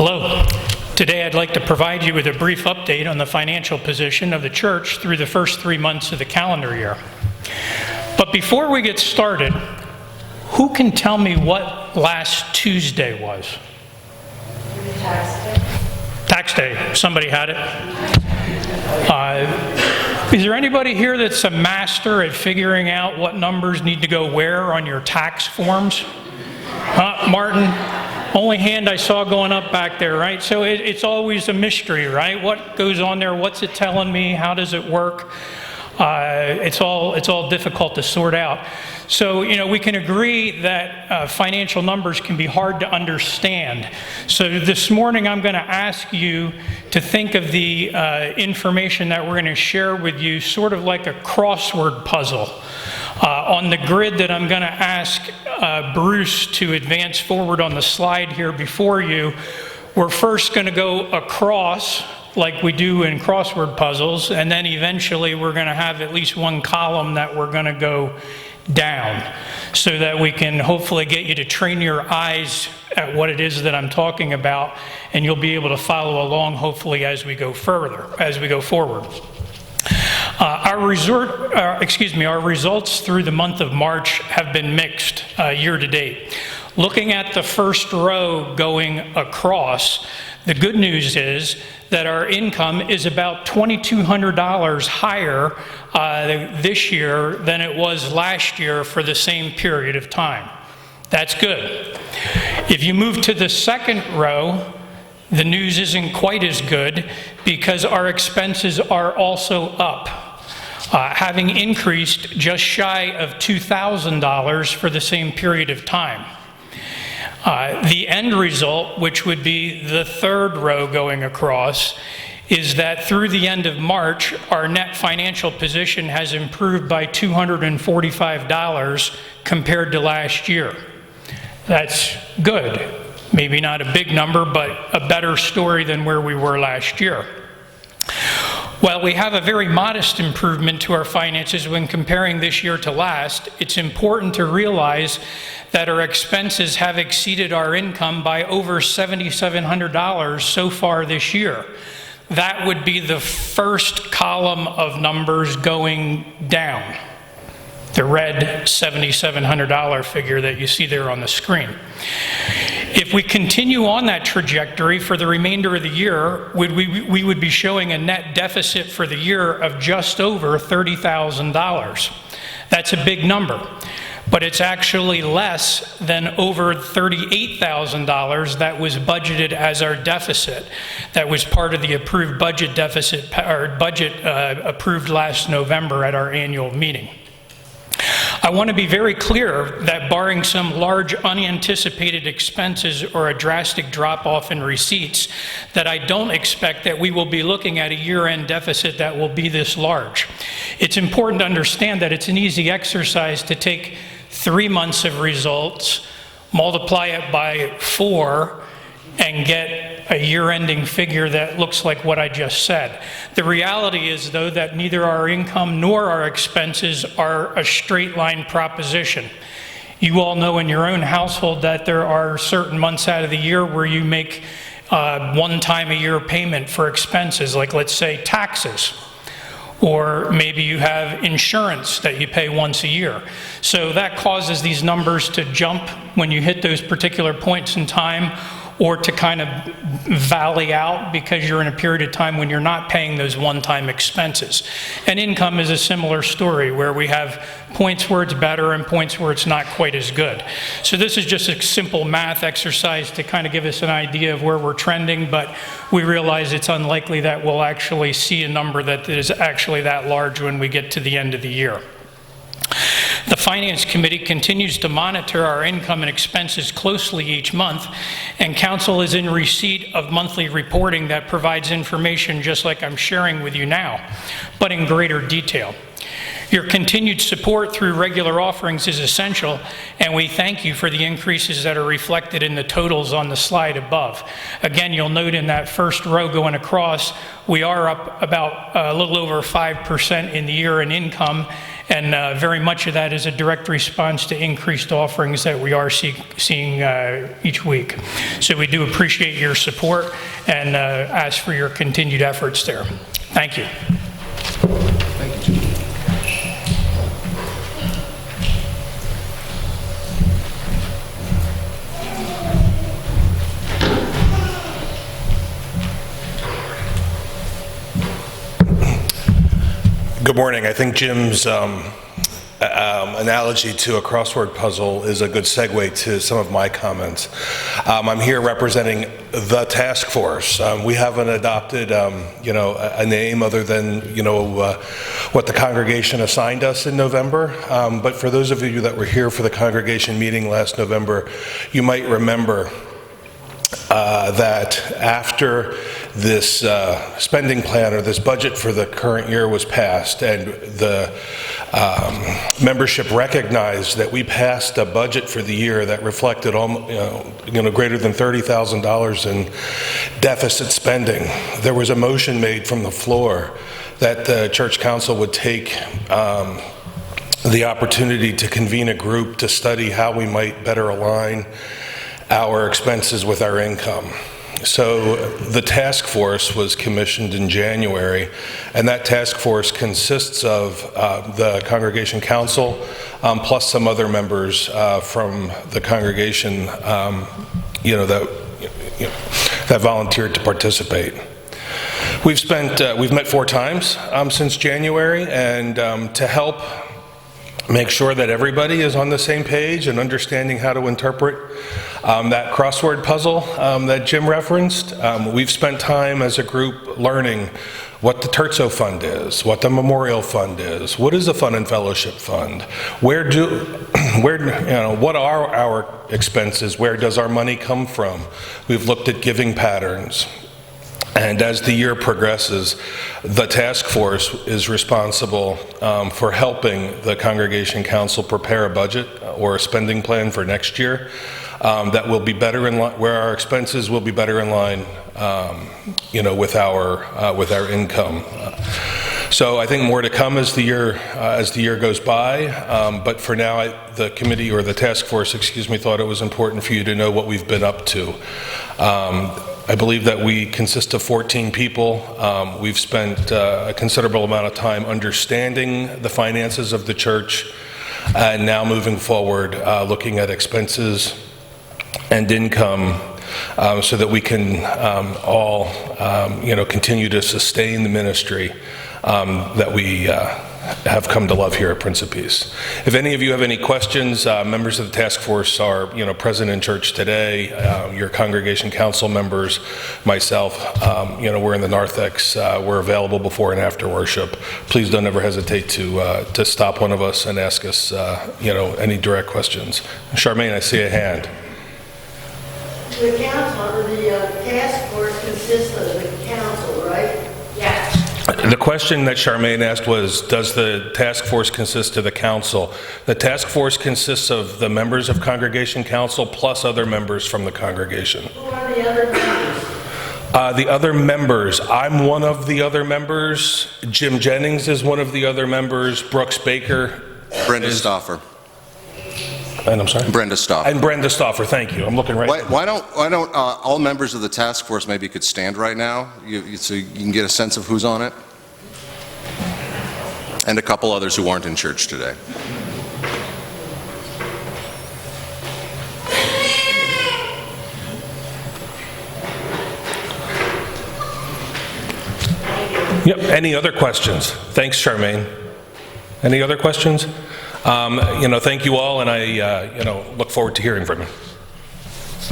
Hello. Today I'd like to provide you with a brief update on the financial position of the church through the first 3 months of the calendar year. But before we get started, who can tell me what last Tuesday was? Tax day. Tax day. Somebody had it. Is there anybody here that's a master at figuring out what numbers need to go where on your tax forms? Martin? Only hand I saw going up back there, right? So it's always a mystery, right? What goes on there? What's it telling me? How does it work? It's all difficult to sort out. So, we can agree that financial numbers can be hard to understand. So this morning I'm going to ask you to think of the information that we're going to share with you sort of like a crossword puzzle. On the grid that I'm going to ask Bruce to advance forward on the slide here before you, we're first going to go across like we do in crossword puzzles, and then eventually we're going to have at least one column that we're going to go down so that we can hopefully get you to train your eyes at what it is that I'm talking about, and you'll be able to follow along hopefully as we go forward. Our results through the month of March have been mixed year to date. Looking at the first row going across, the good news is that our income is about $2,200 higher this year than it was last year for the same period of time. That's good. If you move to the second row, the news isn't quite as good because our expenses are also up, having increased just shy of $2,000 for the same period of time. The end result, which would be the third row going across, is that through the end of March, our net financial position has improved by $245 compared to last year. That's good. Maybe not a big number, but a better story than where we were last year. While we have a very modest improvement to our finances when comparing this year to last, it's important to realize that our expenses have exceeded our income by over $7,700 so far this year. That would be the first column of numbers going down, the red $7,700 figure that you see there on the screen. If we continue on that trajectory for the remainder of the year, we would be showing a net deficit for the year of just over $30,000. That's a big number, but it's actually less than over $38,000 that was budgeted as our deficit. That was part of the approved budget deficit, or budget approved last November at our annual meeting. I want to be very clear that barring some large unanticipated expenses or a drastic drop-off in receipts, that I don't expect that we will be looking at a year-end deficit that will be this large. It's important to understand that it's an easy exercise to take 3 months of results, multiply it by 4, and get a year-ending figure that looks like what I just said. The reality is, though, that neither our income nor our expenses are a straight-line proposition. You all know in your own household that there are certain months out of the year where you make one time a year payment for expenses, like let's say taxes. Or maybe you have insurance that you pay once a year. So that causes these numbers to jump when you hit those particular points in time, or to kind of valley out because you're in a period of time when you're not paying those one-time expenses. And income is a similar story where we have points where it's better and points where it's not quite as good. So this is just a simple math exercise to kind of give us an idea of where we're trending, but we realize it's unlikely that we'll actually see a number that is actually that large when we get to the end of the year. The Finance Committee continues to monitor our income and expenses closely each month, and Council is in receipt of monthly reporting that provides information just like I'm sharing with you now, but in greater detail. Your continued support through regular offerings is essential, and we thank you for the increases that are reflected in the totals on the slide above. Again, you'll note in that first row going across, we are up about a little over 5% in the year in income, And very much of that is a direct response to increased offerings that we are seeing each week. So we do appreciate your support and ask for your continued efforts there. Thank you. Thank you, Jim. Good morning. I think Jim's analogy to a crossword puzzle is a good segue to some of my comments. I'm here representing the task force. We haven't adopted, a name other than, what the congregation assigned us in November. But for those of you that were here for the congregation meeting last November, you might remember that after this spending plan or this budget for the current year was passed and the membership recognized that we passed a budget for the year that reflected greater than $30,000 in deficit spending, there was a motion made from the floor that the church council would take the opportunity to convene a group to study how we might better align our expenses with our income. So the task force was commissioned in January, and that task force consists of the congregation council plus some other members from the congregation that volunteered to participate. We've met 4 times since January, and to help make sure that everybody is on the same page and understanding how to interpret that crossword puzzle that Jim referenced. We've spent time as a group learning what the Terzo Fund is, what the Memorial Fund is, what is a Fun and Fellowship Fund, what are our expenses, where does our money come from? We've looked at giving patterns. And as the year progresses, the task force is responsible for helping the congregation council prepare a budget or a spending plan for next year that will be better in line, where our expenses will be better in line, with our income. So I think more to come as the year goes by. But for now, the committee or the task force, thought it was important for you to know what we've been up to. I believe that we consist of 14 people. We've spent a considerable amount of time understanding the finances of the church, and now moving forward, looking at expenses and income so that we can all, continue to sustain the ministry that we have come to love here at Prince of Peace. If any of you have any questions, members of the task force are, present in church today. Your congregation council members, myself, we're in the narthex. We're available before and after worship. Please don't ever hesitate to stop one of us and ask us, any direct questions. Charmaine, I see a hand. The council, the task force consists of the council, right? Yes. The question that Charmaine asked was, does the task force consist of the council? The task force consists of the members of congregation council plus other members from the congregation. Who are the other members? The other members, I'm one of the other members. Jim Jennings is one of the other members. Brooks Baker. Brenda Stauffer. And I'm sorry? Brenda Stauffer. And Brenda Stauffer, thank you. I'm looking right. Why don't all members of the task force maybe could stand right now, so you can get a sense of who's on it? And a couple others who aren't in church today. Yep. Any other questions? Thanks, Charmaine. Any other questions? Thank you all, and I, look forward to hearing from you.